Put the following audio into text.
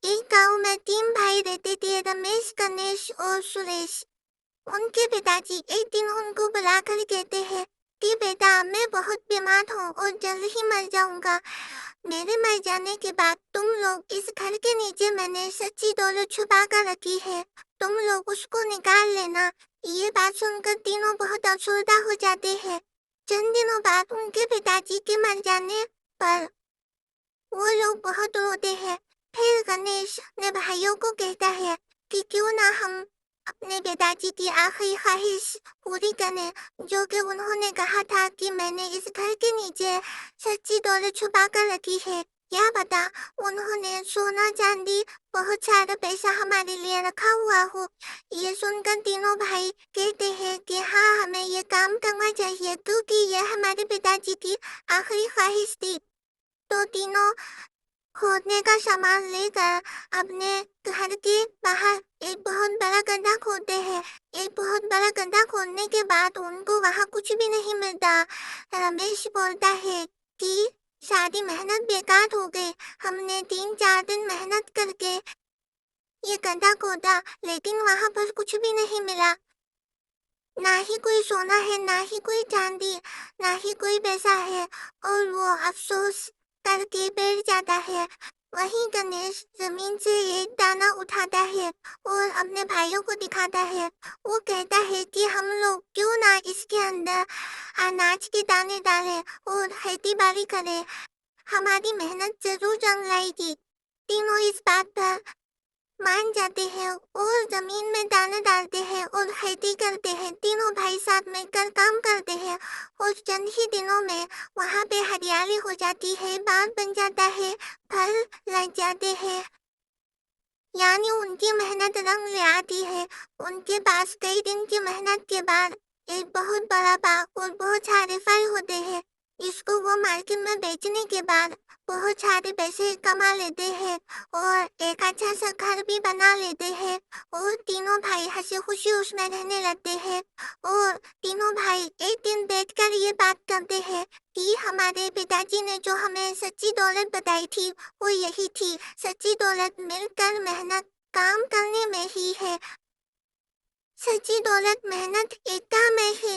ایک گاؤں میں 3 بھائی رہتے تھے، رمیش، گنیش اور سریش۔ ان کے پتا جی ایک دن ان کو بلا کر کہتے ہیں کہ بیٹا میں بہت بیمار ہوں اور جلد ہی مر جاؤں گا۔ میرے مر جانے کے بعد تم لوگ اس گھر کے نیچے میں نے سچی دولت چھپا کر رکھی ہے، تم لوگ اس کو نکال لینا۔ یہ بات سن کر تینوں بہت افسردہ ہو جاتے ہیں۔ چند دنوں بعد ان کے پتا جی کے مر جانے پر وہ لوگ بہت روتے ہیں۔ پھر گنیش اپنے بھائیوں کو کہتا ہے کہ کیوں نہ ہم اپنے پتا جی کی آخری خواہش پوری کریں، جو کہ انہوں نے کہا تھا کہ میں نے اس گھر کے نیچے سچی دولت چھپا کر رکھی ہے۔ کیا پتا انہوں نے سونا چاندی بہت سارا پیسہ ہمارے لیے رکھا ہوا ہو۔ یہ سن کر تینوں بھائی کہتے ہیں کہ ہاں ہمیں یہ کام کرنا چاہیے کیونکہ یہ ہمارے پتا جی کی آخری خواہش تھی۔ تو تینوں کھودنے کا سامان لے کر اپنے گھر کے باہر ایک بہت بڑا گڈھا کھودتے ہیں۔ ایک بہت بڑا گڈھا کھودنے کے بعد ان کو وہاں کچھ بھی نہیں ملتا۔ رمیش بولتا ہے کہ ساری محنت بیکار ہو گئی، ہم نے 3-4 دن محنت کر کے یہ گڈھا کھودا لیکن وہاں پر کچھ بھی نہیں ملا، نہ ہی کوئی سونا ہے، نہ ہی کوئی چاندی، نہ ہی کوئی پیسہ ہے، اور وہ افسوس کر کے بیٹھ جاتا ہے۔ وہیں گنیش زمین سے ایک دانہ اٹھاتا ہے اور اپنے بھائیوں کو دکھاتا ہے۔ وہ کہتا ہے کہ ہم لوگ کیوں نہ اس کے اندر اناج کے دانے ڈالیں اور کھیتی باڑی کریں، ہماری محنت ضرور رنگ لائے گی۔ تینوں اس بات پر مان جاتے ہیں اور زمین میں دانے ڈالتے ہیں اور کھیتی کرتے ہیں۔ تینوں بھائی ساتھ مل کر کام کرتے ہیں اور چند ہی دنوں میں وہاں پہ ہریالی ہو جاتی ہے، باغ بن جاتا ہے، پھل لگ جاتے ہیں، یعنی ان کی محنت رنگ لے آتی ہے۔ ان کے پاس کئی دن کی محنت کے بعد ایک بہت بڑا باغ اور بہت سارے پھل ہوتے ہیں، جس کو وہ مارکیٹ میں بیچنے کے بعد بہت سارے پیسے کما لیتے ہیں اور ایک اچھا سا گھر بھی بنا لیتے ہیں، اور تینوں بھائی ہنسی خوشی اس میں رہنے لگتے ہیں۔ اور تینوں بھائی ایک دن بیٹھ کر یہ بات کرتے ہیں کہ ہمارے پتا جی نے جو ہمیں سچی دولت بتائی تھی وہ یہی تھی، سچی دولت مل کر محنت کام کرنے میں ہی ہے، سچی دولت محنت ایکتا میں ہے۔